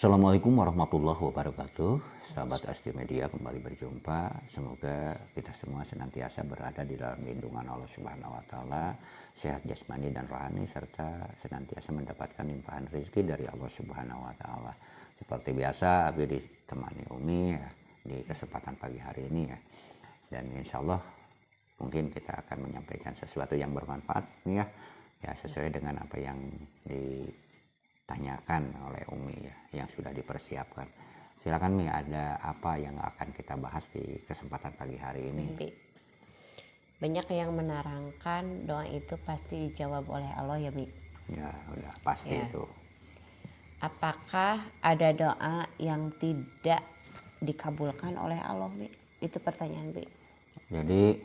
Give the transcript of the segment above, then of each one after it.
Assalamualaikum warahmatullahi wabarakatuh. Sahabat Asti Media kembali berjumpa. Semoga kita semua senantiasa berada di dalam lindungan Allah Subhanahu wa taala, sehat jasmani dan rohani, serta senantiasa mendapatkan limpahan rezeki dari Allah Subhanahu wa taala. Seperti biasa, Abi ditemani Umi ya, di kesempatan pagi hari ini ya. Dan insya Allah mungkin kita akan menyampaikan sesuatu yang bermanfaat nih ya. Ya, sesuai dengan apa yang ditanyakan oleh Umi ya, yang sudah dipersiapkan. Silakan Mi, ada apa yang akan kita bahas di kesempatan pagi hari ini? Banyak yang menerangkan doa itu pasti dijawab oleh Allah ya Bi. Ya udah pasti Ya. itu. Apakah ada doa yang tidak dikabulkan oleh Allah Bi? Itu pertanyaan Bi. Jadi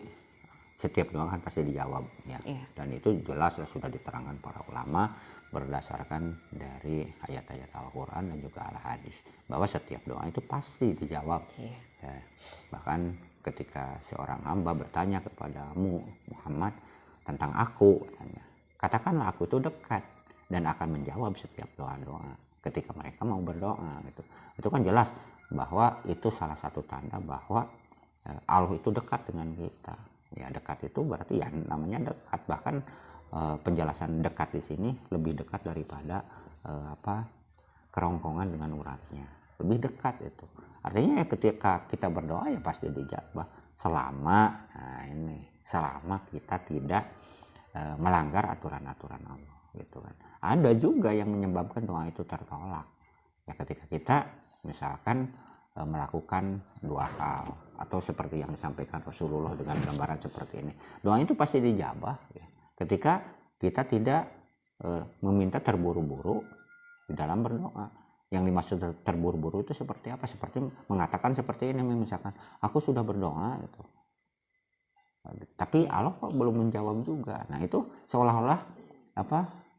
setiap doa kan pasti dijawab ya. Iya. Dan itu jelas sudah diterangkan para ulama berdasarkan dari ayat-ayat Al-Quran dan juga Al-Hadis, bahwa setiap doa itu pasti dijawab. Iya. Ya. Bahkan ketika seorang hamba bertanya kepadamu Muhammad tentang aku, katakanlah aku itu dekat dan akan menjawab setiap doa-doa ketika mereka mau berdoa gitu. Itu kan jelas bahwa itu salah satu tanda bahwa Allah itu dekat dengan kita. Ya, dekat itu berarti ya namanya dekat. Bahkan penjelasan dekat di sini lebih dekat daripada kerongkongan dengan uratnya. Lebih dekat itu. Artinya ya ketika kita berdoa ya pasti dijawab selama selama kita tidak melanggar aturan-aturan Allah gitu kan. Ada juga yang menyebabkan doa itu tertolak. Ya ketika kita misalkan melakukan dua hal atau seperti yang disampaikan Rasulullah dengan gambaran seperti ini, doa itu pasti dijawab ya. Ketika kita tidak meminta terburu-buru di dalam berdoa. Yang dimaksud terburu-buru itu seperti apa? Seperti mengatakan seperti ini, misalkan aku sudah berdoa gitu, tapi Allah kok belum menjawab juga. Nah itu seolah-olah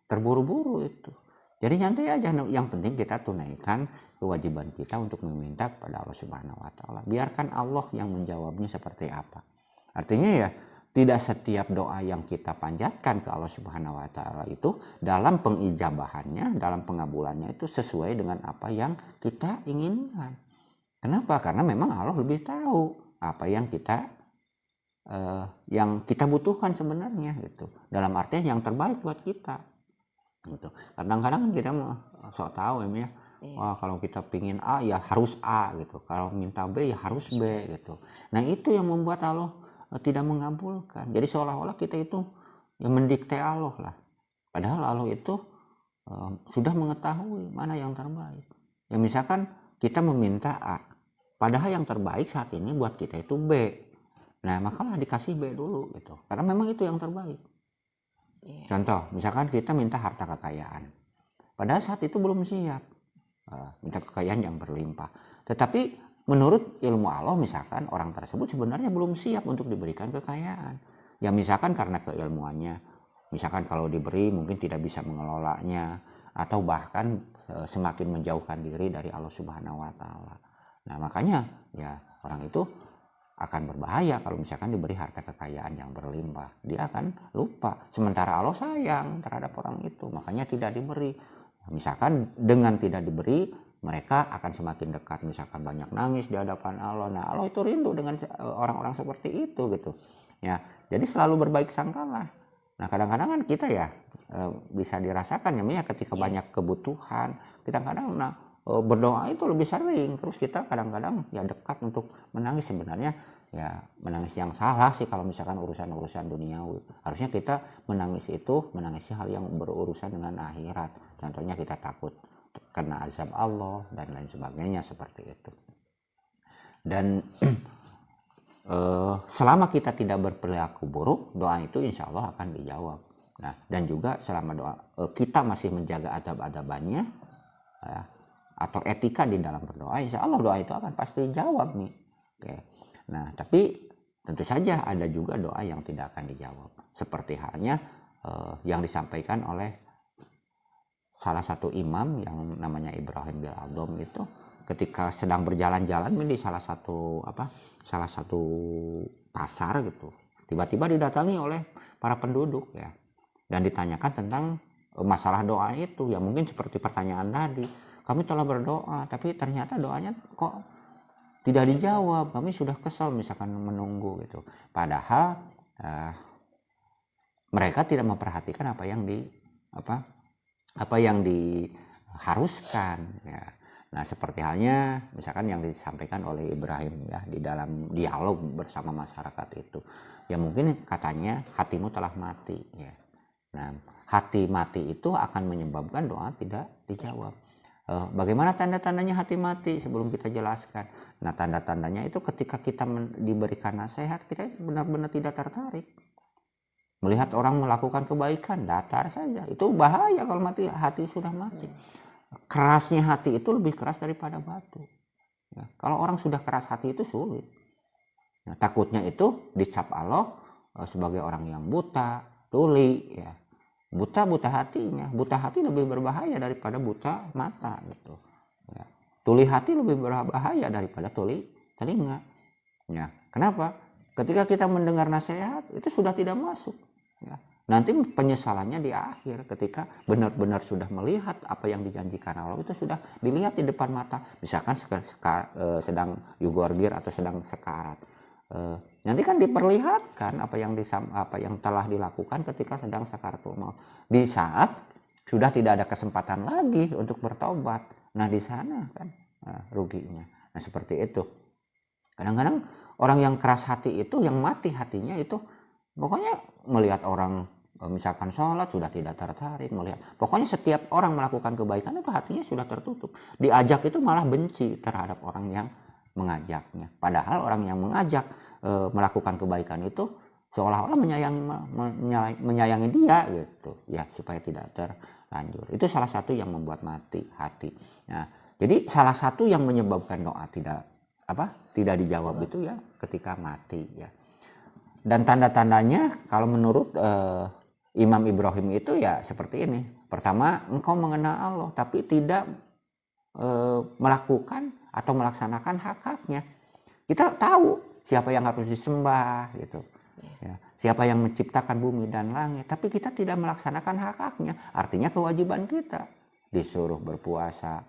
terburu-buru itu. Jadi nyantai aja, yang penting kita tunaikan kewajiban kita untuk meminta pada Allah Subhanahu wa taala. Biarkan Allah yang menjawabnya seperti apa. Artinya ya tidak setiap doa yang kita panjatkan ke Allah Subhanahu wa taala itu dalam pengijabahannya, dalam pengabulannya itu sesuai dengan apa yang kita inginkan. Kenapa? Karena memang Allah lebih tahu apa yang kita butuhkan sebenarnya gitu. Dalam artian yang terbaik buat kita. Gitu. Kadang-kadang kan kita sok tahu ya. Wah, kalau kita pingin A ya harus A gitu. Kalau minta B ya harus B gitu. Nah, itu yang membuat Allah tidak mengabulkan. Jadi seolah-olah kita itu yang mendikte Allah lah. Padahal Allah itu sudah mengetahui mana yang terbaik. Ya misalkan kita meminta A, padahal yang terbaik saat ini buat kita itu B. Nah, makalah dikasih B dulu gitu. Karena memang itu yang terbaik. Contoh, misalkan kita minta harta kekayaan. Padahal saat itu belum siap. Minta kekayaan yang berlimpah. Tetapi menurut ilmu Allah misalkan orang tersebut sebenarnya belum siap untuk diberikan kekayaan. Ya misalkan karena keilmuannya, misalkan kalau diberi mungkin tidak bisa mengelolanya, atau bahkan semakin menjauhkan diri dari Allah Subhanahu wa taala. Nah makanya ya orang itu akan berbahaya kalau misalkan diberi harta kekayaan yang berlimpah. Dia akan lupa. Sementara Allah sayang terhadap orang itu, makanya tidak diberi. Misalkan dengan tidak diberi, mereka akan semakin dekat, misalkan banyak nangis di hadapan Allah. Nah, Allah itu rindu dengan orang-orang seperti itu gitu. Ya, jadi selalu berbaik sangkalah. Nah, kadang-kadang kan kita ya bisa dirasakan ya ketika banyak kebutuhan, kita kadang berdoa itu lebih sering, terus kita kadang-kadang ya dekat untuk menangis. Sebenarnya ya menangis yang salah sih kalau misalkan urusan-urusan duniawi. Harusnya kita menangisi hal yang berurusan dengan akhirat. Contohnya kita takut kena azab Allah dan lain sebagainya seperti itu. Dan selama kita tidak berperilaku buruk, doa itu insya Allah akan dijawab. Nah, dan juga selama kita masih menjaga adab-adabannya atau etika di dalam berdoa, insya Allah doa itu akan pasti dijawab nih. Oke. Nah, tapi tentu saja ada juga doa yang tidak akan dijawab. Seperti halnya yang disampaikan oleh salah satu imam yang namanya Ibrahim bin Adham itu ketika sedang berjalan-jalan di salah satu pasar gitu, tiba-tiba didatangi oleh para penduduk ya, dan ditanyakan tentang masalah doa itu. Ya mungkin seperti pertanyaan tadi, kami telah berdoa tapi ternyata doanya kok tidak dijawab, kami sudah kesal misalkan menunggu gitu. Padahal mereka tidak memperhatikan apa yang diharuskan ya. Nah, seperti halnya misalkan yang disampaikan oleh Ibrahim ya di dalam dialog bersama masyarakat itu. Ya mungkin katanya hatimu telah mati ya. Nah, hati mati itu akan menyebabkan doa tidak dijawab. Bagaimana tanda-tandanya hati mati sebelum kita jelaskan. Nah, tanda-tandanya itu ketika kita diberikan nasihat, kita benar-benar tidak tertarik. Melihat orang melakukan kebaikan, datar saja. Itu bahaya kalau hati sudah mati. Kerasnya hati itu lebih keras daripada batu. Ya, kalau orang sudah keras hati itu sulit. Nah, takutnya itu dicap Allah sebagai orang yang buta, tuli, ya. Buta hatinya. Buta hati lebih berbahaya daripada buta mata gitu. Ya. Tuli hati lebih berbahaya daripada tuli telinga. Ya. Kenapa? Ketika kita mendengar nasihat itu sudah tidak masuk. Ya. Nanti penyesalannya di akhir ketika benar-benar sudah melihat apa yang dijanjikan Allah itu sudah dilihat di depan mata. Misalkan sedang yugorgir atau sedang sekarat. Nanti kan diperlihatkan apa yang telah dilakukan ketika sedang sakaratul maut. Di saat sudah tidak ada kesempatan lagi untuk bertobat. Nah, di sana kan ruginya. Nah, seperti itu. Kadang-kadang orang yang keras hati itu, yang mati hatinya itu pokoknya melihat orang misalkan sholat sudah tidak tertarik, melihat pokoknya setiap orang melakukan kebaikan itu hatinya sudah tertutup. Diajak itu malah benci terhadap orang yang mengajaknya. Padahal orang yang mengajak melakukan kebaikan itu seolah-olah menyayangi dia gitu ya, supaya tidak terlanjur. Itu salah satu yang membuat mati hati. Nah, jadi salah satu yang menyebabkan doa tidak dijawab itu ya ketika mati ya. Dan tanda-tandanya kalau menurut Imam Ibrahim itu ya seperti ini. Pertama, engkau mengenal Allah tapi tidak melakukan atau melaksanakan hak-haknya. Kita tahu siapa yang harus disembah gitu. Ya, siapa yang menciptakan bumi dan langit, tapi kita tidak melaksanakan hak-haknya. Artinya kewajiban kita disuruh berpuasa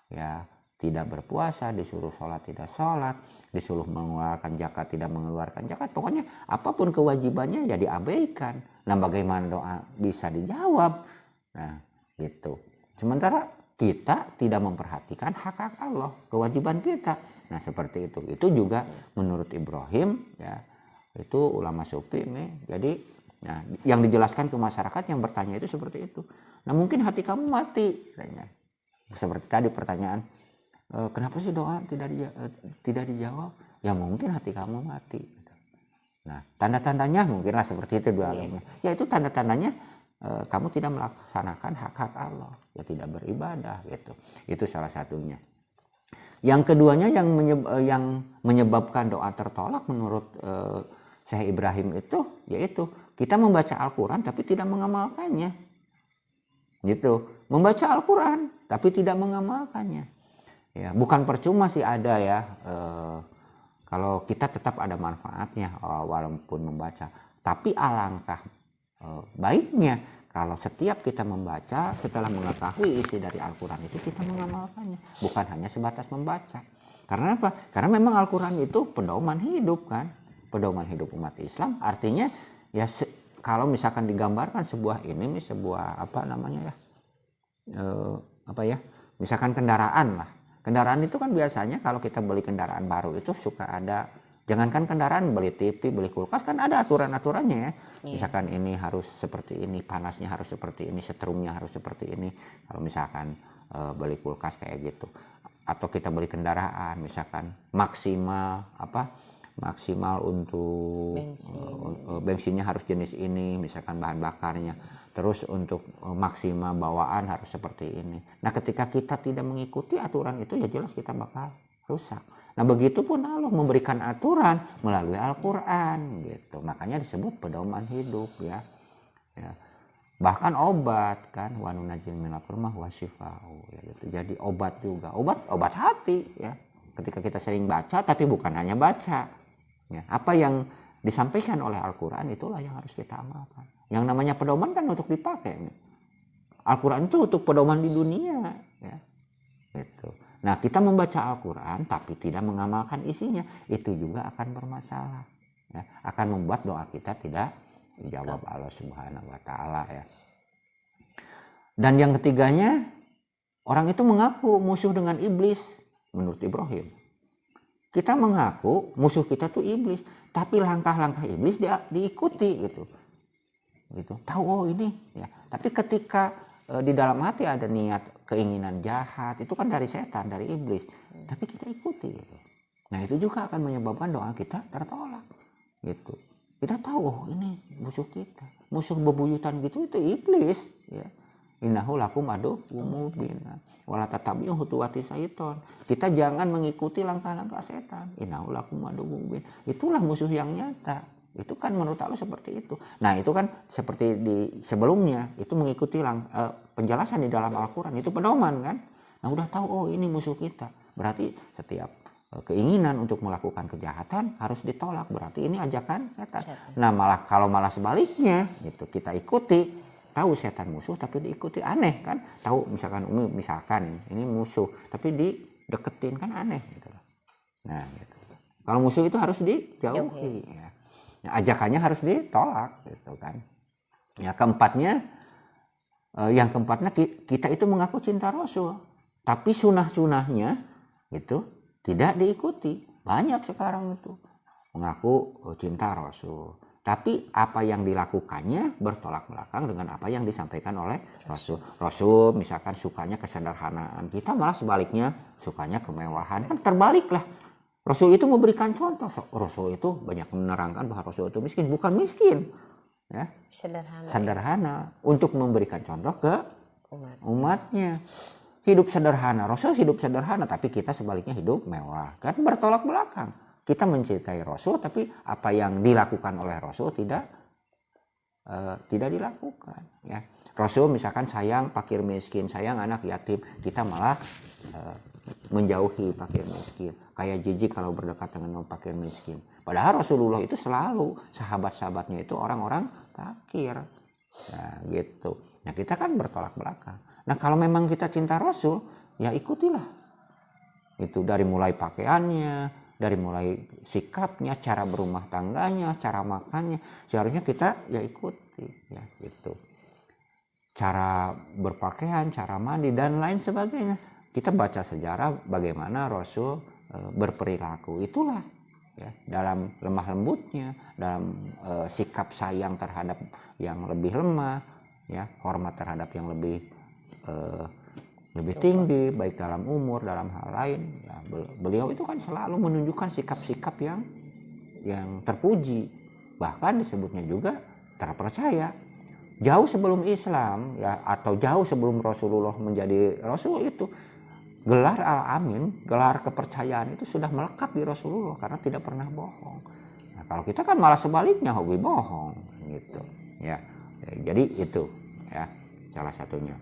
ya tidak berpuasa, disuruh sholat tidak sholat, disuruh mengeluarkan zakat tidak mengeluarkan zakat. Pokoknya apapun kewajibannya ya diabaikan. Nah, bagaimana doa bisa dijawab? Nah, gitu. Sementara kita tidak memperhatikan hak-hak Allah, kewajiban kita. Nah, seperti itu. Itu juga menurut Ibrahim ya, itu ulama sufi nih. Jadi nah, yang dijelaskan ke masyarakat yang bertanya itu seperti itu. Nah, mungkin hati kamu mati. Seperti tadi pertanyaan, kenapa sih doa tidak dijawab? Ya mungkin hati kamu mati. Nah, tanda-tandanya mungkinlah seperti itu dua alamnya. Ya itu tanda-tandanya kamu tidak melaksanakan hak-hak Allah, ya tidak beribadah gitu. Itu salah satunya. Yang keduanya yang menyebabkan doa tertolak menurut Syekh Ibrahim itu yaitu kita membaca Al-Quran tapi tidak mengamalkannya. Gitu. Membaca Al-Quran tapi tidak mengamalkannya. Ya, bukan percuma sih ada ya. Kalau kita tetap ada manfaatnya walaupun membaca. Tapi alangkah baiknya kalau setiap kita membaca setelah mengetahui isi dari Al-Quran itu kita mengamalkannya. Bukan hanya sebatas membaca. Karena apa? Karena memang Al-Quran itu pedoman hidup kan. Pedoman hidup umat Islam. Artinya ya kalau misalkan digambarkan sebuah misalkan kendaraan lah. Kendaraan itu kan biasanya kalau kita beli kendaraan baru itu suka ada, jangankan kendaraan, beli TV, beli kulkas kan ada aturan-aturannya ya. Misalkan ini harus seperti ini, panasnya harus seperti ini, setrumnya harus seperti ini. Kalau misalkan beli kulkas kayak gitu. Atau kita beli kendaraan, misalkan maksimal untuk bensinnya harus jenis ini, misalkan bahan bakarnya. Terus untuk maksimal bawaan harus seperti ini. Nah, ketika kita tidak mengikuti aturan itu ya jelas kita bakal rusak. Nah, begitupun Allah memberikan aturan melalui Al-Quran gitu. Makanya disebut pedoman hidup ya. Bahkan obat kan, wa nunajjil minal Qur'an wa syifa'u ya gitu. Jadi obat juga, obat hati ya. Ketika kita sering baca tapi bukan hanya baca. Ya, apa yang disampaikan oleh Al-Quran itulah yang harus kita amalkan. Yang namanya pedoman kan untuk dipakai. Al-Quran itu untuk pedoman di dunia. Ya. Nah, kita membaca Al-Quran tapi tidak mengamalkan isinya, itu juga akan bermasalah. Ya, akan membuat doa kita tidak dijawab Allah Subhanahu wa Ta'ala, ya. Dan yang ketiganya, orang itu mengaku musuh dengan iblis menurut Ibrahim. Kita mengaku musuh kita tuh iblis, tapi langkah-langkah iblis diikuti gitu. Tahu, oh ini, ya. Tapi ketika di dalam hati ada niat keinginan jahat, itu kan dari setan, dari iblis, tapi kita ikuti gitu. Nah, itu juga akan menyebabkan doa kita tertolak gitu. Kita tahu, oh ini musuh kita, musuh bebuyutan gitu, itu iblis, ya. Innahu lakum aduwwum mubin wala tattabi'u khutuwati syaiton. Kita jangan mengikuti langkah-langkah setan. Innahu lakum aduwwum mubin. Itulah musuh yang nyata. Itu kan menurut Allah seperti itu. Nah, itu kan seperti di sebelumnya, itu mengikuti penjelasan di dalam Al-Quran, itu pedoman kan. Nah, udah tahu, oh ini musuh kita. Berarti setiap keinginan untuk melakukan kejahatan harus ditolak. Berarti ini ajakan setan. Nah, kalau malah sebaliknya, gitu, kita ikuti, tahu setan musuh tapi diikuti, aneh kan. Tahu misalkan ini musuh tapi dideketin, kan aneh gitu. Nah, gitu. Kalau musuh itu harus dijauhi, ya. Nah, ajakannya harus ditolak gitu kan. Ya, yang keempatnya kita itu mengaku cinta Rasul, tapi sunah-sunahnya itu tidak diikuti. Banyak sekarang itu mengaku cinta Rasul, tapi apa yang dilakukannya bertolak belakang dengan apa yang disampaikan oleh Rasul. Rasul misalkan sukanya kesederhanaan, kita malah sebaliknya sukanya kemewahan, kan terbalik lah. Rasul itu memberikan contoh. Rasul itu banyak menerangkan bahwa Rasul itu miskin, bukan miskin, ya. Sederhana untuk memberikan contoh ke umatnya. Hidup sederhana, Rasul hidup sederhana, tapi kita sebaliknya hidup mewah, kan bertolak belakang. Kita mencintai Rasul, tapi apa yang dilakukan oleh Rasul tidak dilakukan, ya. Rasul misalkan sayang fakir miskin, sayang anak yatim, kita malah menjauhi fakir miskin, kayak jijik kalau berdekat dengan fakir miskin. Padahal Rasulullah itu selalu sahabat-sahabatnya itu orang-orang fakir. Nah, gitu. Nah, kita kan bertolak belakang. Nah, kalau memang kita cinta Rasul, ya ikutilah. Itu dari mulai pakaiannya, dari mulai sikapnya, cara berumah tangganya, cara makannya, seharusnya kita ya ikuti, ya gitu. Cara berpakaian, cara mandi dan lain sebagainya. Kita baca sejarah bagaimana Rasul berperilaku, itulah, ya, dalam lemah lembutnya, dalam sikap sayang terhadap yang lebih lemah, ya, hormat terhadap yang lebih tinggi, baik dalam umur, dalam hal lain, ya, beliau itu kan selalu menunjukkan sikap-sikap yang terpuji, bahkan disebutnya juga terpercaya. Jauh sebelum Islam, ya, atau jauh sebelum Rasulullah menjadi Rasul, itu gelar Al-Amin, gelar kepercayaan itu sudah melekat di Rasulullah karena tidak pernah bohong. Nah, kalau kita kan malah sebaliknya, hobi bohong gitu, ya. Jadi itu, ya, salah satunya.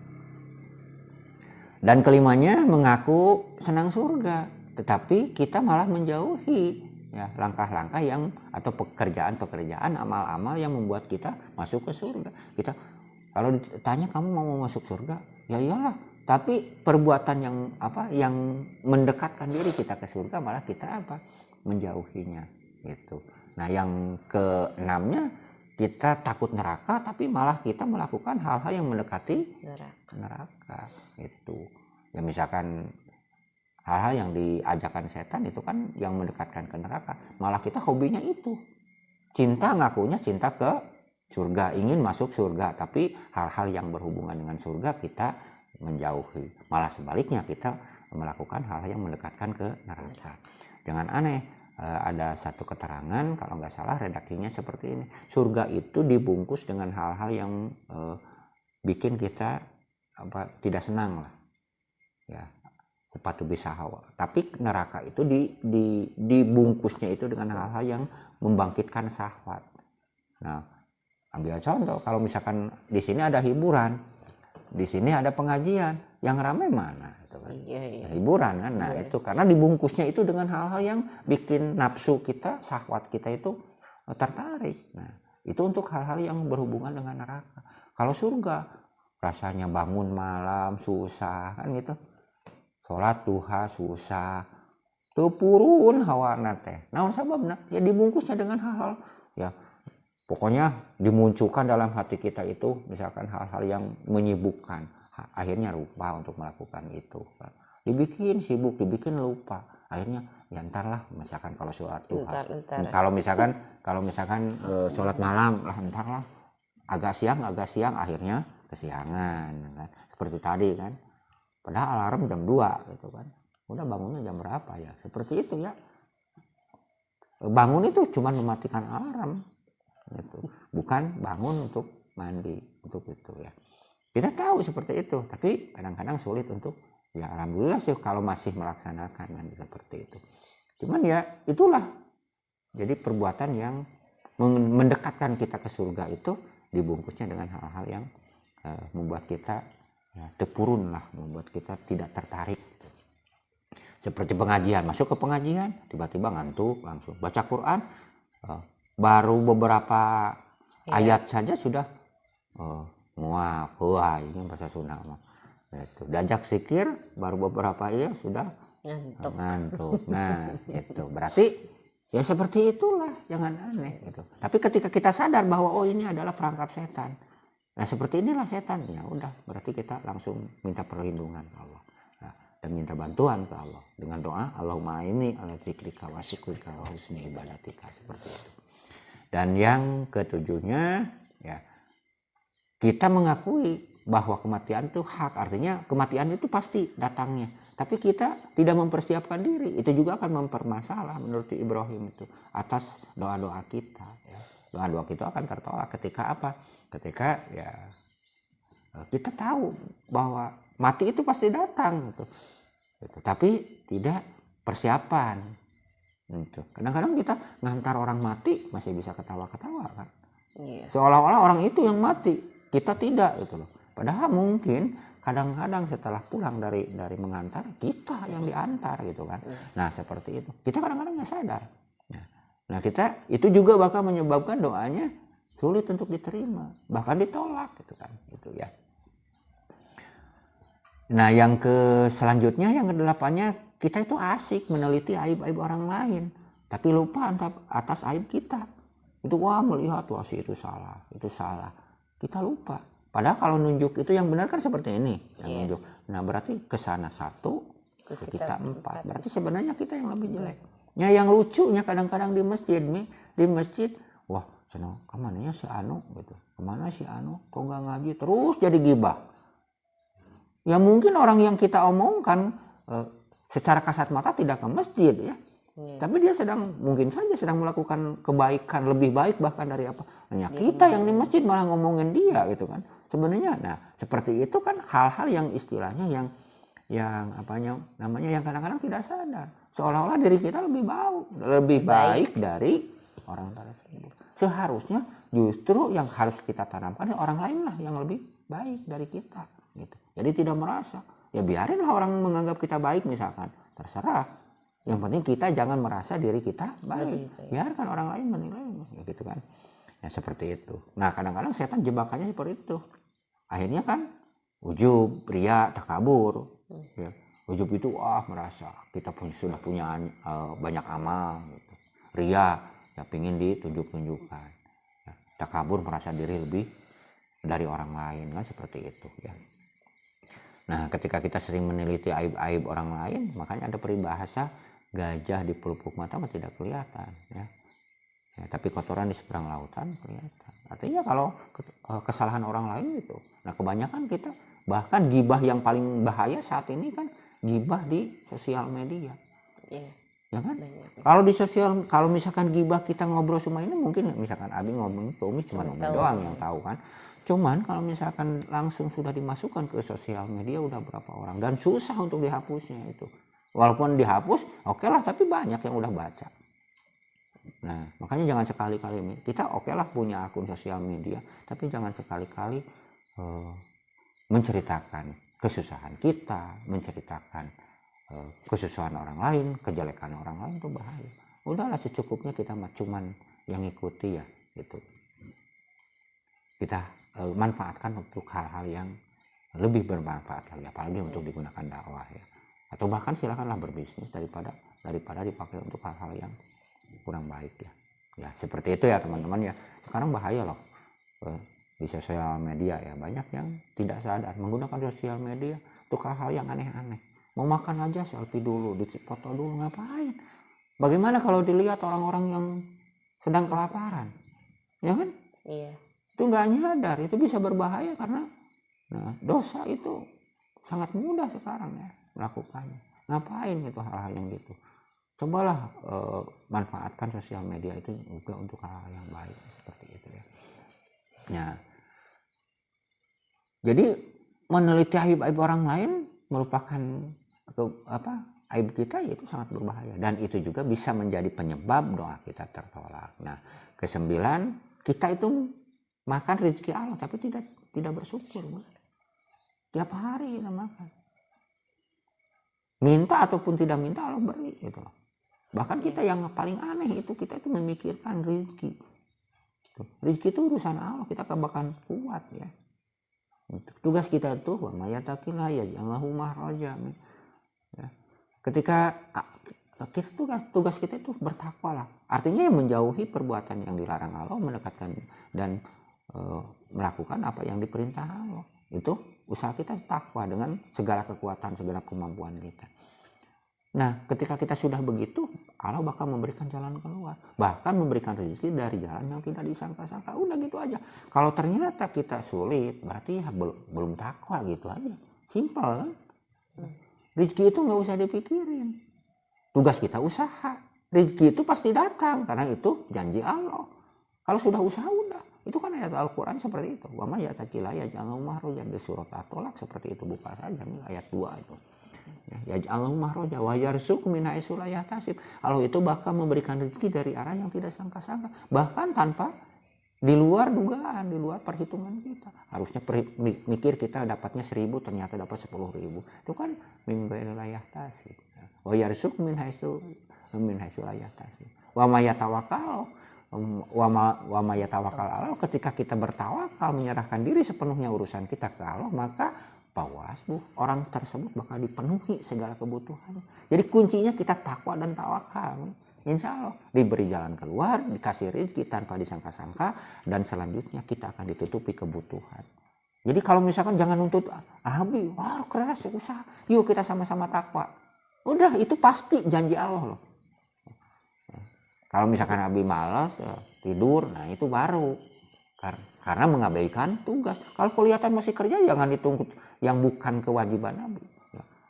Dan kelimanya mengaku senang surga, tetapi kita malah menjauhi, ya, langkah-langkah yang atau pekerjaan-pekerjaan, amal-amal yang membuat kita masuk ke surga. Kita kalau ditanya kamu mau masuk surga, ya iyalah. Tapi perbuatan yang mendekatkan diri kita ke surga malah kita menjauhinya gitu. Nah, yang keenamnya, kita takut neraka tapi malah kita melakukan hal-hal yang mendekati neraka itu. Ya, misalkan hal-hal yang diajarkan setan itu kan yang mendekatkan ke neraka, malah kita hobinya itu. Ngakunya cinta ke surga, ingin masuk surga, tapi hal-hal yang berhubungan dengan surga kita menjauhi. Malah sebaliknya, kita melakukan hal yang mendekatkan ke neraka. Jangan aneh, ada satu keterangan kalau nggak salah redaksinya seperti ini. Surga itu dibungkus dengan hal-hal yang bikin kita tidak senang lah, ya, kupatu bisa hawa. Tapi neraka itu dibungkusnya itu dengan hal-hal yang membangkitkan syahwat. Nah, ambil contoh, kalau misalkan di sini ada hiburan, di sini ada pengajian, yang ramai mana itu kan? Iya. Hiburan kan. Nah, itu karena dibungkusnya itu dengan hal-hal yang bikin nafsu kita, syahwat kita itu tertarik. Nah, itu untuk hal-hal yang berhubungan dengan neraka. Kalau surga rasanya bangun malam susah kan gitu, sholat duha susah teu purun hawana teh naon sababna ya dibungkusnya dengan hal-hal ya pokoknya dimunculkan dalam hati kita itu misalkan hal-hal yang menyibukkan akhirnya lupa untuk melakukan itu dibikin sibuk dibikin lupa akhirnya ya ntar lah misalkan kalau sholat duha kalau misalkan sholat malam lah ntar lah agak siang akhirnya kesiangan kan seperti tadi kan padahal alarm jam 2 gitu kan udah bangunnya jam berapa ya seperti itu ya bangun itu cuma mematikan alarm gitu. Bukan bangun untuk mandi untuk itu ya kita tahu seperti itu tapi kadang-kadang sulit untuk ya alhamdulillah sih kalau masih melaksanakan kan seperti itu cuman ya itulah jadi perbuatan yang mendekatkan kita ke surga itu dibungkusnya dengan hal-hal yang membuat kita ya, terpurun lah membuat kita tidak tertarik seperti pengajian masuk ke pengajian tiba-tiba ngantuk langsung baca Quran baru beberapa ayat saja sudah muak ini bahasa Sunda itu diajak zikir baru beberapa ayat sudah ngantuk nah itu berarti ya seperti itulah jangan aneh gitu tapi ketika kita sadar bahwa oh ini adalah perangkap setan nah seperti inilah setan ya udah berarti kita langsung minta perlindungan ke Allah dan minta bantuan ke Allah dengan doa Allahumma inni ala dzikrika wa syukrika wa husni ibadatika seperti itu. Dan yang ketujuhnya ya kita mengakui bahwa kematian itu hak artinya kematian itu pasti datangnya tapi kita tidak mempersiapkan diri itu juga akan mempermasalah menurut Ibrahim itu atas doa-doa kita ya. Doa-doa kita akan tertolak ketika apa? Ketika ya kita tahu bahwa mati itu pasti datang gitu. Tapi tidak persiapan gitu. Kadang-kadang kita ngantar orang mati masih bisa ketawa-ketawa kan seolah-olah orang itu yang mati kita tidak gitu loh padahal mungkin kadang-kadang setelah pulang dari mengantar kita yang diantar gitu kan nah seperti itu kita kadang-kadang nggak sadar nah kita itu juga bakal menyebabkan doanya sulit untuk diterima bahkan ditolak gitu kan gitu ya. Nah yang selanjutnya yang ke-8-nya kita itu asik meneliti aib-aib orang lain tapi lupa atas aib kita itu wah melihat wah si itu salah kita lupa padahal kalau nunjuk itu yang benar kan seperti ini yang nunjuk nah berarti kesana 1 ke kita 4 berarti sebenarnya kita yang lebih jelek ya yang lucunya kadang-kadang di masjid wah senang kemana si Anu gitu kemana si Anu kok nggak ngaji terus jadi gibah ya mungkin orang yang kita omongkan secara kasat mata tidak ke masjid ya. Tapi dia mungkin saja sedang melakukan kebaikan lebih baik bahkan dari apa. Nah, kita yang di masjid malah ngomongin dia gitu kan. Sebenarnya nah seperti itu kan hal-hal yang istilahnya yang yang kadang-kadang tidak sadar. Seolah-olah diri kita lebih baik dari orang tersebut. Seharusnya justru yang harus kita tanamkan orang lain lah yang lebih baik dari kita gitu. Jadi tidak merasa ya biarinlah orang menganggap kita baik misalkan terserah yang penting kita jangan merasa diri kita baik biarkan orang lain menilainya ya gitu kan ya seperti itu. Nah kadang-kadang setan jebakannya seperti itu akhirnya kan ujub ria takabur ya. Ujub itu merasa kita sudah punya banyak amal gitu. Ria ya pingin ditunjuk-tunjukkan ya. Takabur merasa diri lebih dari orang lain kan seperti itu ya. Nah ketika kita sering meneliti aib-aib orang lain makanya ada peribahasa gajah di pelupuk mata mah tidak kelihatan ya. Tapi kotoran di seberang lautan kelihatan artinya kalau kesalahan orang lain itu nah kebanyakan kita bahkan gibah yang paling bahaya saat ini kan gibah di sosial media ya kan kalau misalkan gibah kita ngobrol semua ini mungkin misalkan Abi ngomong ke Umi cuma Umi doang yang tahu kan. Cuman kalau misalkan langsung sudah dimasukkan ke sosial media udah berapa orang dan susah untuk dihapusnya itu. Walaupun dihapus, oke lah tapi banyak yang udah baca. Nah, makanya jangan sekali-kali kita oke lah punya akun sosial media, tapi jangan sekali-kali menceritakan kesusahan kita, menceritakan kesusahan orang lain, kejelekan orang lain itu bahaya. Udahlah secukupnya kita cuman yang ikuti ya gitu. Kita manfaatkan untuk hal-hal yang lebih bermanfaat lagi apalagi untuk digunakan dakwah ya. atau bahkan silakanlah berbisnis daripada dipakai untuk hal-hal yang kurang baik ya. Ya seperti itu ya teman-teman ya. Sekarang bahaya loh di sosial media ya, banyak yang tidak sadar menggunakan sosial media untuk hal-hal yang aneh-aneh. Mau makan aja selfie dulu, dipoto dulu, ngapain? Bagaimana kalau dilihat orang-orang yang sedang kelaparan, ya kan? Iya. Itu nggak nyadar, itu bisa berbahaya karena dosa itu sangat mudah sekarang ya melakukannya. Ngapain itu hal-hal yang gitu? Cobalah manfaatkan sosial media itu juga untuk hal-hal yang baik seperti itu ya. Ya. Jadi meneliti aib-aib orang lain merupakan aib kita, itu sangat berbahaya dan itu juga bisa menjadi penyebab doa kita tertolak. Nah, kesembilan, kita itu makan rezeki Allah tapi tidak bersyukur. Tiap hari kita makan. Minta ataupun tidak minta Allah beri gitu loh. Bahkan kita yang paling aneh itu kita itu memikirkan rezeki. Rezeki itu urusan Allah, kita gak bakal kuat ya. Tugas kita itu wa mayatakillah ya Allahu mahraja. Ya. Ketika tugas kita itu bertakwa lah. Artinya menjauhi perbuatan yang dilarang Allah, mendekatkan dan melakukan apa yang diperintah Allah. Itu usaha kita takwa dengan segala kekuatan, segala kemampuan kita. Nah, ketika kita sudah begitu, Allah bakal memberikan jalan keluar. Bahkan memberikan rezeki dari jalan yang tidak disangka-sangka. Udah gitu aja. Kalau ternyata kita sulit, berarti ya belum takwa gitu aja. Simpel kan? Rezeki itu nggak usah dipikirin. Tugas kita usaha. Rezeki itu pasti datang karena itu janji Allah. Kalau sudah usaha udah. Itu kan ayat Al-Quran seperti itu. Wa may yattaqillah yaj'al lahu makhrajan, di surat At-Tolak seperti itu, buka saja nih ayat 2 itu. Ya Allah mahroja wa yarzuq min haitsu la yahtasib. Allah itu bakal memberikan rezeki dari arah yang tidak sangka-sangka, bahkan tanpa di luar dugaan, di luar perhitungan kita. Harusnya mikir kita dapatnya 1.000 ternyata dapat 10.000. Itu kan min ghairi la yahtasib. Wa yarzuq min haitsu la yahtasib. Wa may yatawakkal wa may yatawakkal Allah, ketika kita bertawakal menyerahkan diri sepenuhnya urusan kita ke Allah, maka orang tersebut bakal dipenuhi segala kebutuhannya. Jadi kuncinya kita takwa dan tawakal. Insya Allah diberi jalan keluar, dikasih rezeki tanpa disangka-sangka, dan selanjutnya kita akan ditutupi kebutuhan. Jadi kalau misalkan jangan nuntut Abi, wah keras usaha, yuk kita sama-sama takwa. Udah itu pasti janji Allah loh. Kalau misalkan Abi malas tidur, nah itu baru karena mengabaikan tugas. Kalau kelihatan masih kerja, jangan ditunggu yang bukan kewajiban Abi,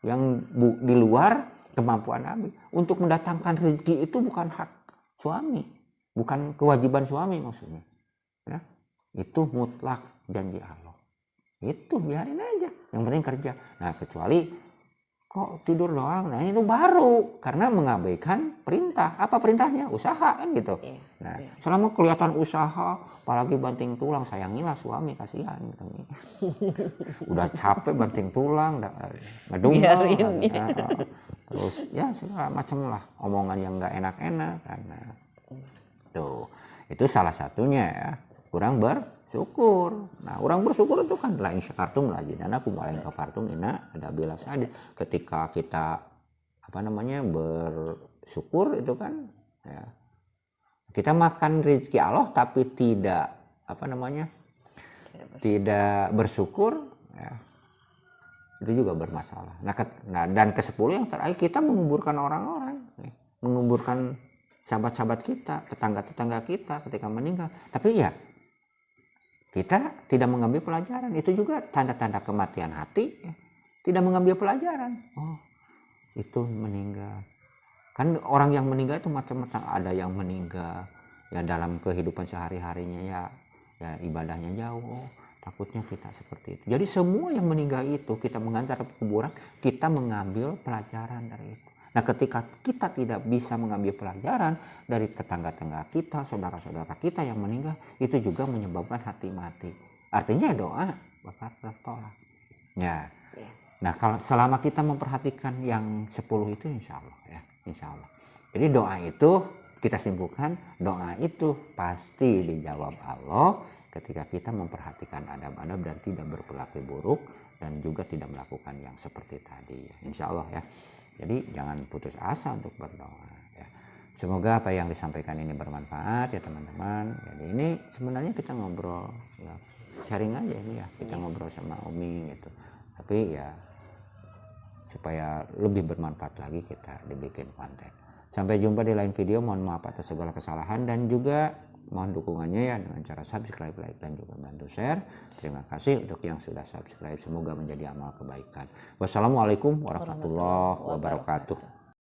yang di luar kemampuan Abi. Untuk mendatangkan rezeki itu bukan hak suami, bukan kewajiban suami maksudnya. Ya, itu mutlak janji Allah. Itu biarin aja, yang penting kerja. Nah kecuali kok tidur doang, nah itu baru karena mengabaikan perintah. Apa perintahnya? Usaha kan gitu. Nah selama kelihatan usaha, apalagi banting tulang, sayangilah suami, kasihan gitu. Udah capek banting tulang, ngedumel, terus ya segala macam lah omongan yang nggak enak-enak karena tuh itu salah satunya ya, kurang bersyukur. Nah orang bersyukur itu kan la in syakartum la azidannakum wa la in kafartum inna adzabi lasyadid. Ketika kita bersyukur itu kan ya, kita makan rezeki Allah tapi tidak tidak bersyukur ya, itu juga bermasalah. Nah dan ke-10 yang terakhir, kita menguburkan orang-orang, menguburkan sahabat-sahabat kita, tetangga-tetangga kita ketika meninggal. Tapi ya kita tidak mengambil pelajaran. Itu juga tanda-tanda kematian hati ya. Tidak mengambil pelajaran. Oh itu meninggal. Kan orang yang meninggal itu macam-macam. Ada yang meninggal ya dalam kehidupan sehari-harinya ya ibadahnya jauh. Oh, takutnya kita seperti itu. Jadi semua yang meninggal itu kita mengantar ke kuburan, kita mengambil pelajaran dari itu. Nah ketika kita tidak bisa mengambil pelajaran dari tetangga-tetangga kita, saudara-saudara kita yang meninggal, itu juga menyebabkan hati mati. Artinya doa bakal tertolak. Ya. Nah kalau selama kita memperhatikan yang 10 itu insya Allah ya, insya Allah. Jadi doa itu kita simpulkan, doa itu pasti dijawab Allah ketika kita memperhatikan adab-adab dan tidak berperilaku buruk dan juga tidak melakukan yang seperti tadi ya, insya Allah ya. Jadi jangan putus asa untuk berdoa ya. Semoga apa yang disampaikan ini bermanfaat ya teman-teman. Jadi ini sebenarnya kita ngobrol ya, sharing aja ini ya, kita ngobrol sama Umi gitu, tapi ya supaya lebih bermanfaat lagi kita dibikin konten. Sampai jumpa di lain video. Mohon maaf atas segala kesalahan dan juga mohon dukungannya ya dengan cara subscribe, like, dan juga bantu share. Terima kasih untuk yang sudah subscribe. Semoga menjadi amal kebaikan. Wassalamualaikum warahmatullahi wabarakatuh.